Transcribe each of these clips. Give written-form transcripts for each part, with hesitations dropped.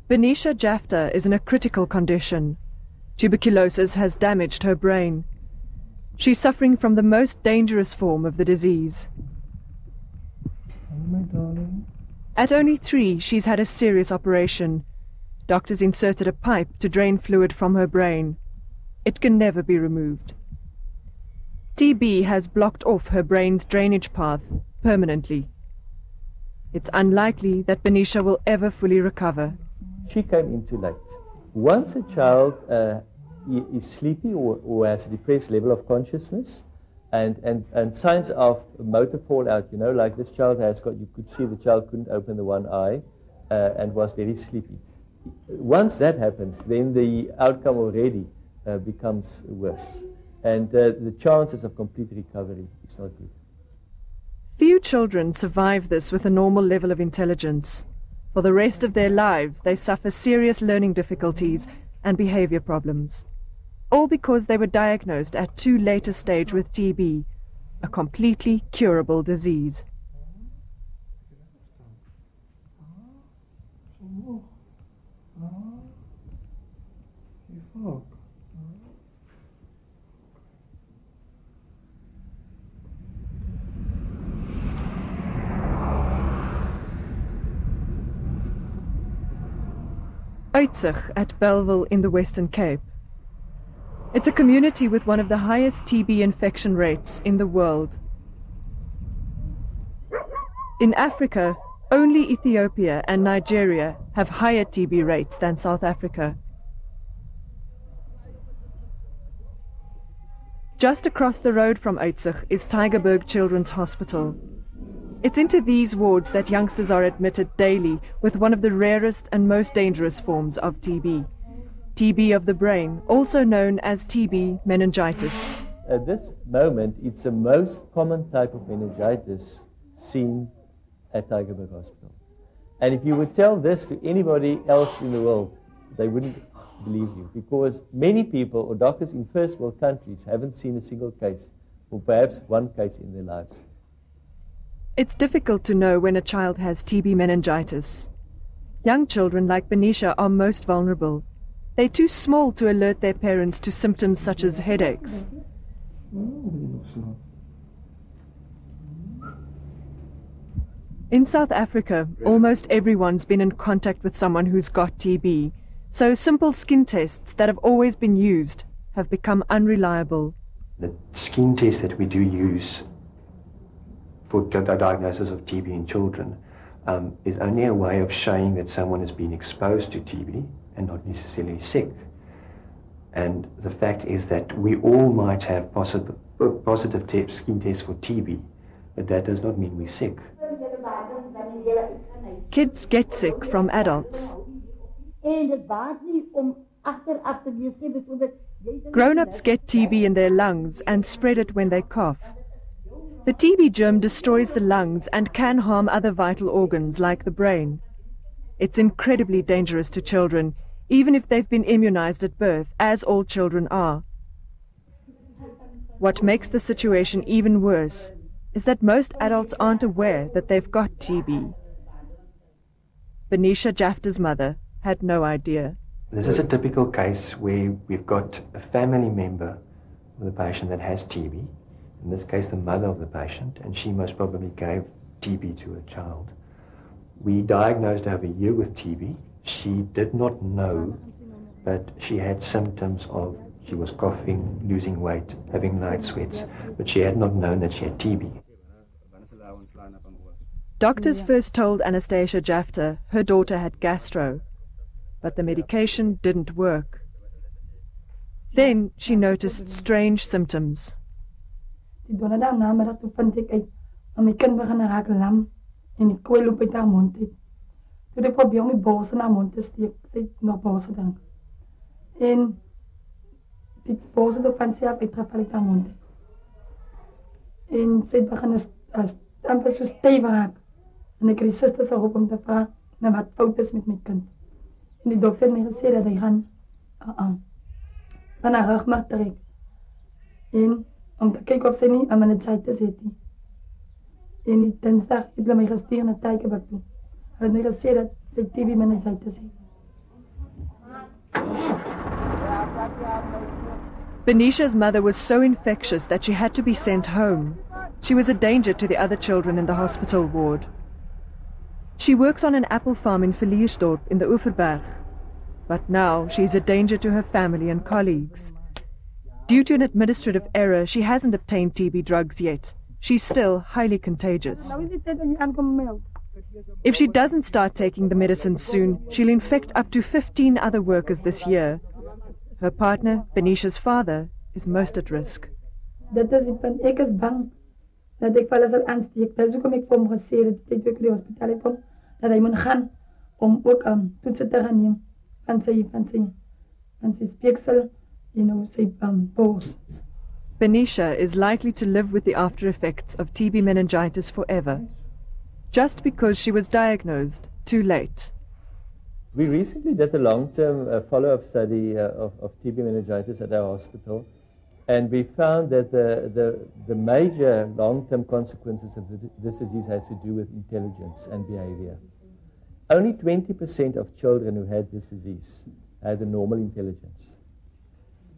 Benisha Jafta is in a critical condition. Tuberculosis has damaged her brain. She's suffering from the most dangerous form of the disease. Oh, my darling. At only 3, she's had a serious operation. Doctors inserted a pipe to drain fluid from her brain. It can never be removed. TB has blocked off her brain's drainage path permanently. It's unlikely that Benisha will ever fully recover. She came in too late. Once a child is sleepy or has a depressed level of consciousness and signs of motor fallout, you know, like this child has got, you could see the child couldn't open the one eye and was very sleepy. Once that happens, then the outcome already becomes worse. And the chances of complete recovery is not good. Few children survive this with a normal level of intelligence. For the rest of their lives, they suffer serious learning difficulties and behavior problems. All because they were diagnosed at too late a stage with TB, a completely curable disease. Uitzig at Bellville in the Western Cape. It's a community with one of the highest TB infection rates in the world. In Africa, only Ethiopia and Nigeria have higher TB rates than South Africa. Just across the road from Uitzig is Tygerberg Children's Hospital. It's into these wards that youngsters are admitted daily with one of the rarest and most dangerous forms of TB. TB of the brain, also known as TB meningitis. At this moment, it's the most common type of meningitis seen at Tygerberg Hospital. And if you would tell this to anybody else in the world, they wouldn't believe you, because many people or doctors in first world countries haven't seen a single case, or perhaps one case in their lives. It's difficult to know when a child has TB meningitis. Young children like Benisha are most vulnerable. They're too small to alert their parents to symptoms such as headaches. In South Africa, almost everyone's been in contact with someone who's got TB, so simple skin tests that have always been used have become unreliable. The skin test that we do use for the diagnosis of TB in children is only a way of showing that someone has been exposed to TB and not necessarily sick. And the fact is that we all might have positive skin tests for TB, but that does not mean we're sick. Kids get sick from adults. Grown-ups get TB in their lungs and spread it when they cough. The TB germ destroys the lungs and can harm other vital organs like the brain. It's incredibly dangerous to children, even if they've been immunized at birth, as all children are. What makes the situation even worse is that most adults aren't aware that they've got TB. Benisha Jafta's mother had no idea. This is a typical case where we've got a family member of the patient that has TB, in this case the mother of the patient, and she most probably gave TB to her child. We diagnosed her over a year with TB. She did not know, but she had symptoms of, she was coughing, losing weight, having night sweats, but she had not known that she had TB. Doctors first told Anastasia Jafta her daughter had gastro, but the medication didn't work. Then she noticed strange symptoms. Toe ek probeer om die borse na mond te steek, sy het nog borse dink. En die borse toe van sy af uitgeval het na mond. En sy het begin amper so stewig raak. En ek het die susters geroep om te vraag na wat fout is met my kind. En die dokter het my gesê dat hy gaan van haar rug mag trek. En om te kyk of sy nie 'n meningitis het nie. En die dinsdag het hulle my gestuur na Tygerberg toe. Hulle het my gesê dat sy TB meningitis het. Benisha's mother was so infectious that she had to be sent home. She was a danger to the other children in the hospital ward. She works on an apple farm in Verliersdorp in the Oeverberg. But now she is a danger to her family and colleagues. Due to an administrative error, she hasn't obtained TB drugs yet. She's still highly contagious. If she doesn't start taking the medicine soon, she'll infect up to 15 other workers this year. Her partner, Benisha's father, is most at risk. Dit is die punt. Ek is bang dat ek hulle sal aansteek. Dis hoekom ek vir hom gesê het dat ek toe die hospitaal het kom, dat hy moet gaan om ook toetse te gaan neem van sy speeksel, sy pors. Benisha is likely to live with the after effects of TB meningitis forever, just because she was diagnosed too late. We recently did a long-term follow-up study of TB meningitis at our hospital, and we found that the major long-term consequences of this disease has to do with intelligence and behavior. Only 20% of children who had this disease had a normal intelligence.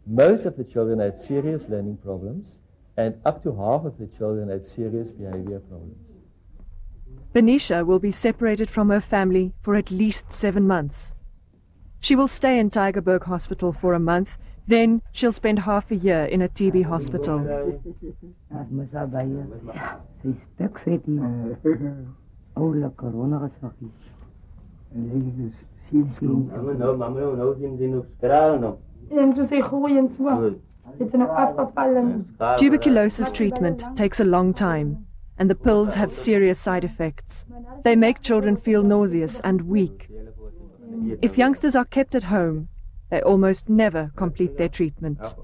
Most of the children had serious learning problems, and up to half of the children had serious behavior problems. Benisha will be separated from her family for at least 7 months. She will stay in Tygerberg Hospital for a month, then she'll spend half a year in a TB hospital. Tuberculosis treatment takes a long time, and the pills have serious side effects. They make children feel nauseous and weak. If youngsters are kept at home, they almost never complete their treatment.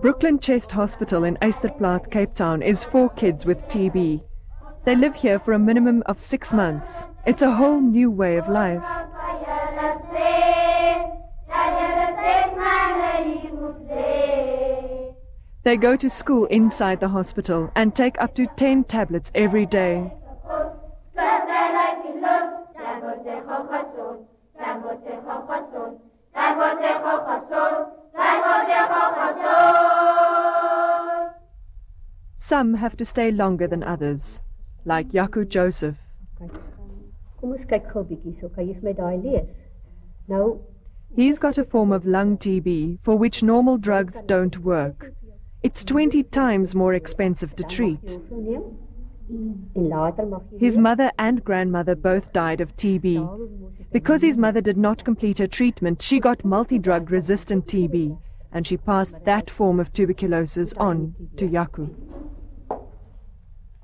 Brooklyn Chest Hospital in Eysterplaat, Cape Town is for kids with TB. They live here for a minimum of 6 months. It's a whole new way of life. They go to school inside the hospital and take up to 10 tablets every day. Some have to stay longer than others, like Jaco Joseph. He's got a form of lung TB for which normal drugs don't work. It's 20 times more expensive to treat. His mother and grandmother both died of TB. Because his mother did not complete her treatment, she got multi-drug resistant TB, and she passed that form of tuberculosis on to Jaco.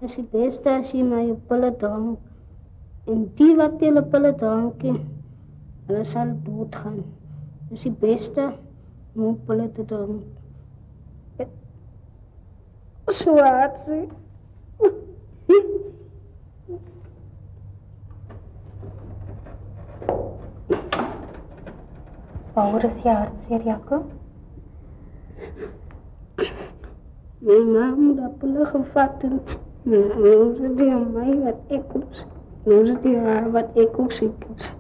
As die beste as jy my pille drank, en die wat hulle pille drank, hulle sal doodgaan. As die beste om pille te drank. So hard, sê. Waaroor is jy hartseer, Jaco? My ma moet dat pille gevat en nou is die aan my wat ek was. Nou is die haar wat ek ook siek is.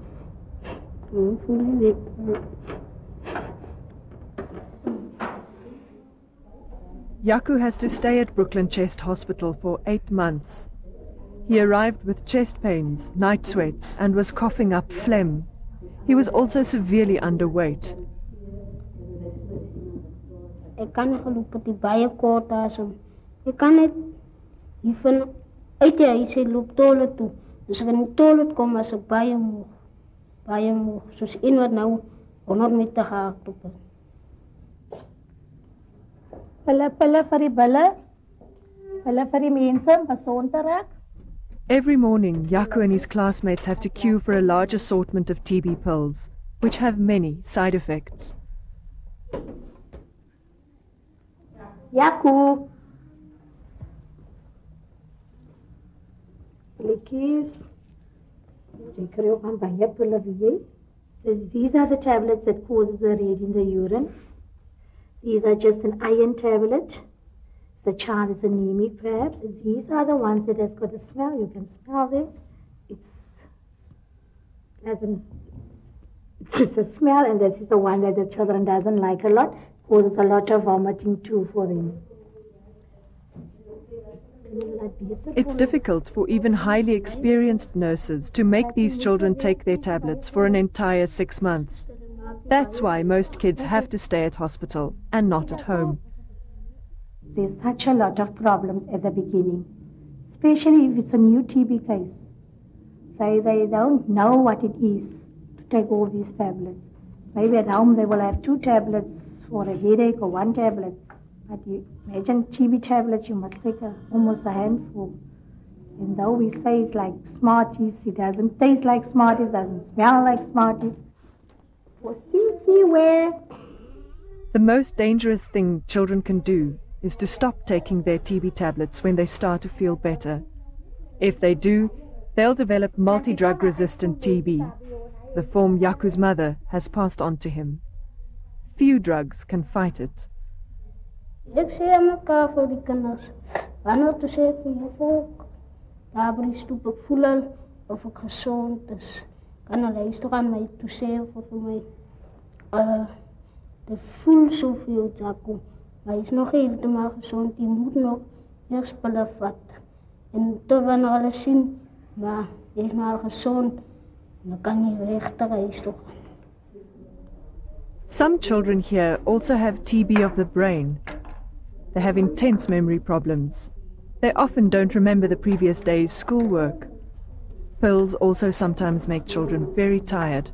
Nou voel ek. Jaco has to stay at Brooklyn Chest Hospital for 8 months. He arrived with chest pains, night sweats, and was coughing up phlegm. He was also severely underweight. Ek kan geloop op die baie kort asem. Ek kan net hiervan uit die huis loop toilet toe. As ek in die toilet kom, as ek baie moeg. Baie moeg. Soos een wat nou 100 meter gehaakt op is. Pille vir die bulle, pille vir die mense, gezond te raak. Every morning, Jaco and his classmates have to queue for a large assortment of TB pills, which have many side effects. Jaco, Likkies, ek kry ook aan baie pille wie jy. these are the tablets that causes the red in the urine. These are just an iron tablet. The child is anemic, perhaps. These are the ones that has got a smell. You can smell them. It's a smell, and this is the one that the children doesn't like a lot. Causes a lot of vomiting too for them. It's difficult for even highly experienced nurses to make these children take their tablets for an entire 6 months. That's why most kids have to stay at hospital and not at home. There's such a lot of problems at the beginning, especially if it's a new TB case. They don't know what it is to take all these tablets. Maybe at home they will have 2 tablets for a headache or 1 tablet. But you imagine TB tablets, you must take almost a handful. And though we say it's like Smarties, it doesn't taste like Smarties, doesn't smell like Smarties. The most dangerous thing children can do is to stop taking their TB tablets when they start to feel better. If they do, they'll develop multi-drug resistant TB, the form Yaku's mother has passed on to him. Few drugs can fight it. Ek sê aan mekaar vir die kinders, wanneer toe sê ek vir juffrou, daar by die stoep, ek voel al of ek gezond is. Kan hulle luister aan my toe sê of vir my, ek voel soveel, Jaco, maar hy is nog heeltemal gezond, die moet nog eers pille vat. En tot wanneer hulle sien, maar hy is nou al gezond, dan kan jy rechter huis toe gaan. Some children here also have TB of the brain. They have intense memory problems. They often don't remember the previous day's schoolwork. Pills also sometimes make children very tired.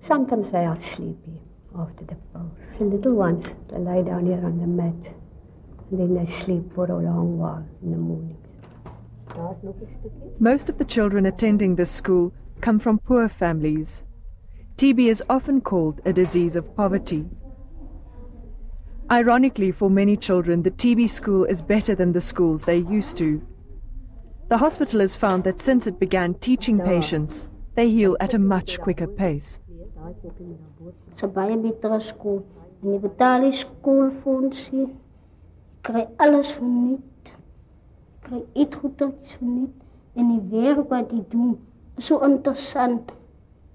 Sometimes they are sleepy after the pills. The little ones, they lie down here on the mat and then they sleep for a long while in the mornings. Most of the children attending this school come from poor families. TB is often called a disease of poverty. Ironically, for many children, the TB school is better than the schools they used to. The hospital has found that since it began teaching patients, they heal at a much quicker pace. It's a baie betere school. En jy betaal die skoolfondsie, jy kry alles verniet, jy kry eetgoedertjies verniet, en die werk wat jy doen, is so interessant.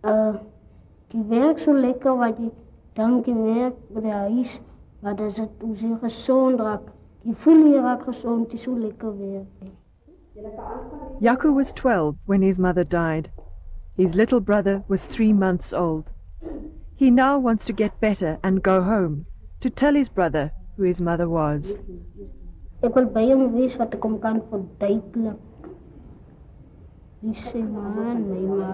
Jy werk so lekker wat jy dank jy werk by die huis, maar dat is het hoe jy gezond raak. Jy voel jy raak gezond, jy so lekker werk. Yaku was 12 when his mother died. His little brother was 3 months old. He now wants to get better and go home, to tell his brother who his mother was. Ek wil by hom wees wat ek hom kan verduidelik. Hy sê, man, my ma,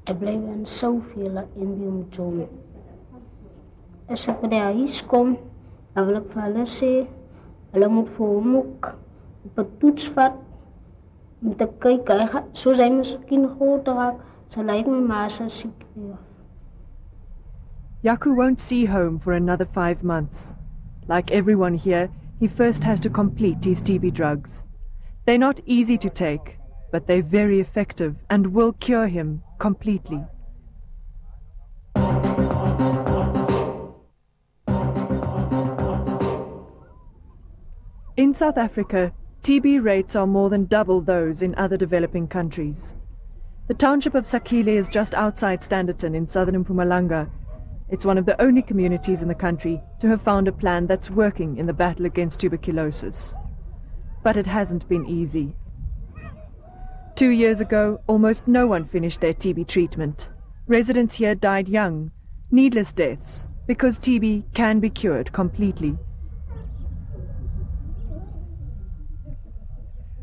ek bly in soveel in die omgewing. As ek by die huis kom, dan wil ek vir hulle sê, hulle moet vir hom ook op 'n toets vat, om te kyk, soos hy miskien groter raak, sal hy my ma se siek wees. Yaku won't see home for another 5 months. Like everyone here, he first has to complete his TB drugs. They're not easy to take, but they're very effective and will cure him completely. In South Africa, TB rates are more than double those in other developing countries. The township of Sakile is just outside Standerton in southern Mpumalanga. It's one of the only communities in the country to have found a plan that's working in the battle against tuberculosis. But it hasn't been easy. 2 years ago, almost no one finished their TB treatment. Residents here died young, needless deaths, because TB can be cured completely.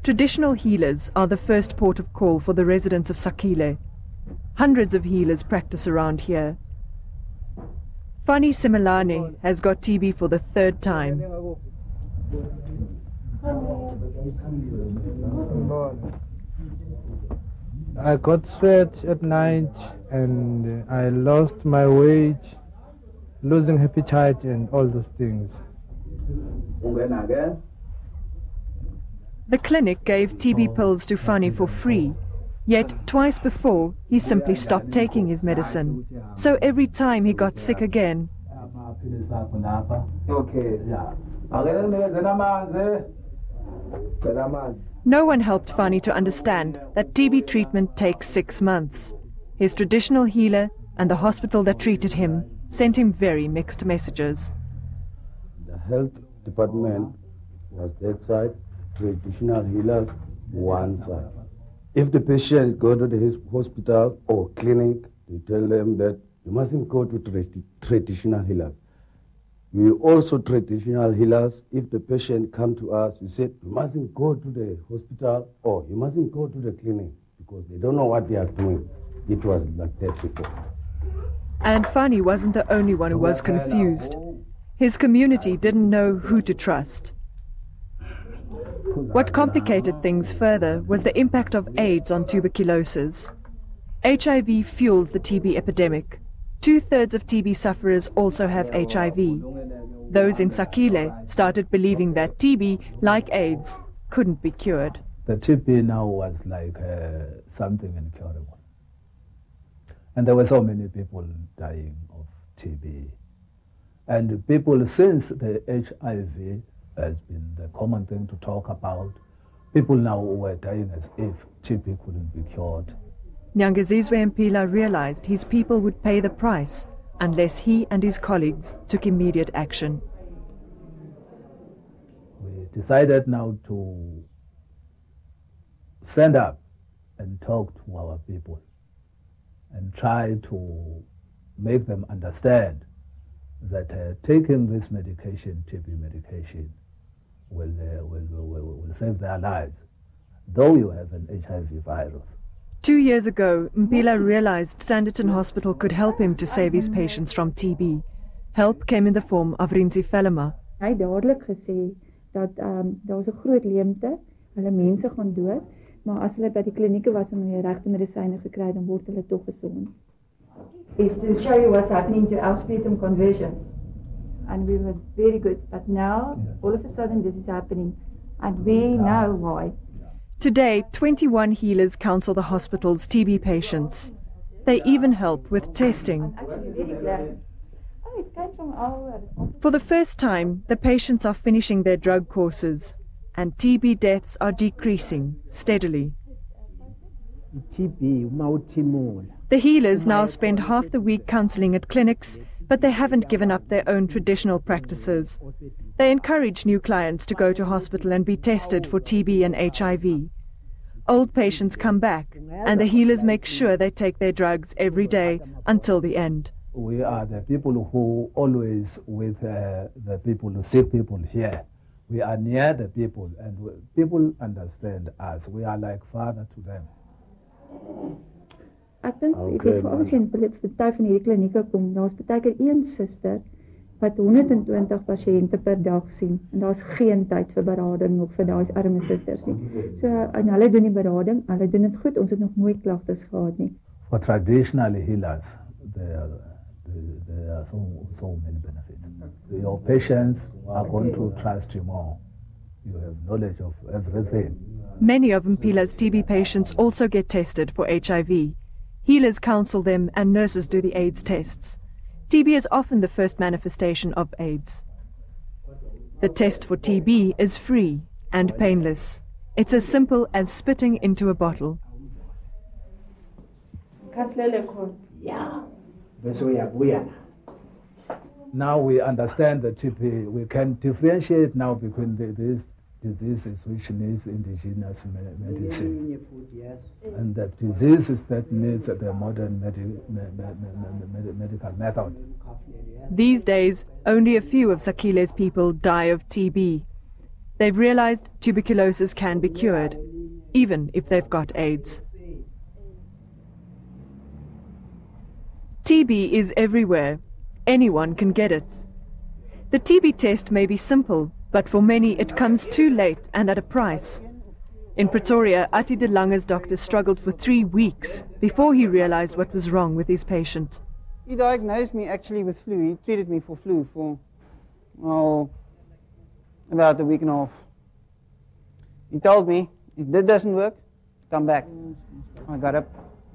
Traditional healers are the first port of call for the residents of Sakile. Hundreds of healers practice around here. Fani Simelane has got TB for the 3rd time. I got sweat at night and I lost my weight, losing appetite and all those things. The clinic gave TB pills to Fani for free. Yet twice before, he simply stopped taking his medicine. So every time he got sick again. No one helped Fani to understand that TB treatment takes 6 months. His traditional healer and the hospital that treated him sent him very mixed messages. The health department was that side, traditional healers one side. If the patient go to the hospital or clinic, they tell them that you mustn't go to traditional healers. We also traditional healers. If the patient come to us, we said you mustn't go to the hospital or you mustn't go to the clinic because they don't know what they are doing. It was like that before. And Fani wasn't the only one who was confused. His community didn't know who to trust. What complicated things further was the impact of AIDS on tuberculosis. HIV fuels the TB epidemic. 2/3 of TB sufferers also have HIV. Those in Sakile started believing that TB, like AIDS, couldn't be cured. The TB now was like something incurable. And there were so many people dying of TB. And people, since the HIV has been the common thing to talk about, people now were dying as if TB couldn't be cured. Nyangazizwe Mpila realized his people would pay the price unless he and his colleagues took immediate action. We decided now to stand up and talk to our people and try to make them understand that taking this medication, TB medication, will save their lives, though you have an HIV virus. 2 years ago, Mpila realized Sanditon Hospital could help him to save his patients from TB. Help came in the form of Rinzi Velema. Hy het dadelik gesê dat daar was 'n groot leemte, hulle mense gaan dood, maar as hulle by die klinieke was en die regte medisyne gekry het, dan word hulle tog gesond. Is to show you what's happening to our sputum conversions. And we were very good, but now all of a sudden this is happening and we know why. Today, 21 healers counsel the hospital's TB patients. They even help with testing. For the first time, the patients are finishing their drug courses, and TB deaths are decreasing steadily. The healers now spend half the week counseling at clinics, but they haven't given up their own traditional practices. They encourage new clients to go to hospital and be tested for TB and HIV. Old patients come back, and the healers make sure they take their drugs every day until the end. We are the people who always with the people, the sick people here. We are near the people, and people understand us. We are like father to them. Ek dink ek het vir al sien party van hierdie klinieke kom, daar's baie keer een suster wat 120 pasiënte per dag sien en daar's geen tyd vir berading nog vir daai arme susters nie. So en hulle doen die berading, hulle doen dit goed. Ons het nog nooit klagtes gehad nie. For traditional healers, there are so many benefits. Your patients are going to trust you more. You have knowledge of everything. Many of Mpila's TB patients also get tested for HIV. Healers counsel them and nurses do the AIDS tests. TB is often the first manifestation of AIDS. The test for TB is free and painless. It's as simple as spitting into a bottle. Now we understand the TB. We can differentiate now between these diseases which needs indigenous medicine and the diseases that needs the modern medical method. These days, only a few of Sakile's people die of TB. They've realized tuberculosis can be cured, even if they've got AIDS. TB is everywhere. Anyone can get it. The TB test may be simple, but for many it comes too late and at a price. In Pretoria, Ati de Lange's doctor struggled for 3 weeks before he realized what was wrong with his patient. He diagnosed me actually with flu. He treated me for flu for about a week and a half. He told me, if that doesn't work, come back. I got up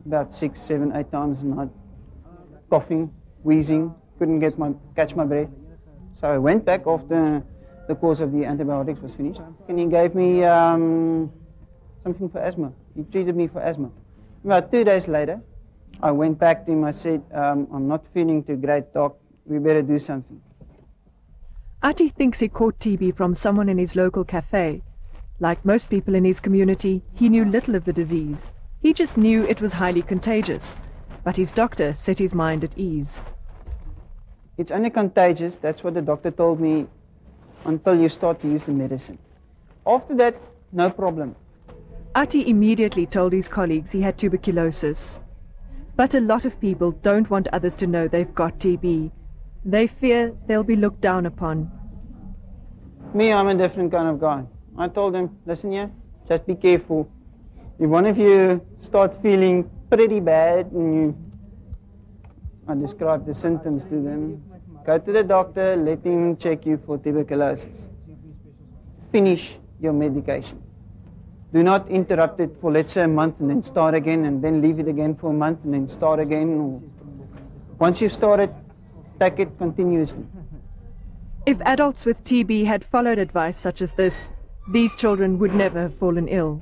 about 6, 7, 8 times a night, coughing, wheezing, couldn't catch my breath. So I went back after the course of the antibiotics was finished, and he gave me something for asthma. He treated me for asthma. About 2 days later, I went back to him. I said, I'm not feeling too great, doc. We better do something. Ati thinks he caught TB from someone in his local cafe. Like most people in his community, he knew little of the disease. He just knew it was highly contagious. But his doctor set his mind at ease. It's only contagious, that's what the doctor told me, until you start to use the medicine. After that, no problem. Ati immediately told his colleagues he had tuberculosis. But a lot of people don't want others to know they've got TB. They fear they'll be looked down upon. Me, I'm a different kind of guy. I told them, listen here, just be careful. If one of you start feeling pretty bad and I described the symptoms to them, go to the doctor, let him check you for tuberculosis. Finish your medication. Do not interrupt it for, let's say, a month and then start again, and then leave it again for a month and then start again. Once you've started, take it continuously. If adults with TB had followed advice such as this, these children would never have fallen ill.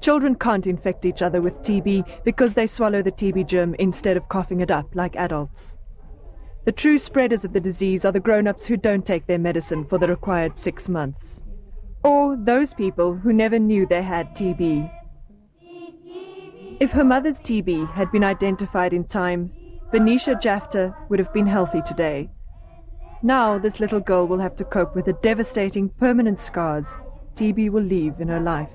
Children can't infect each other with TB because they swallow the TB germ instead of coughing it up like adults. The true spreaders of the disease are the grown-ups who don't take their medicine for the required 6 months. Or those people who never knew they had TB. If her mother's TB had been identified in time, Venetia Jafta would have been healthy today. Now this little girl will have to cope with the devastating permanent scars TB will leave in her life.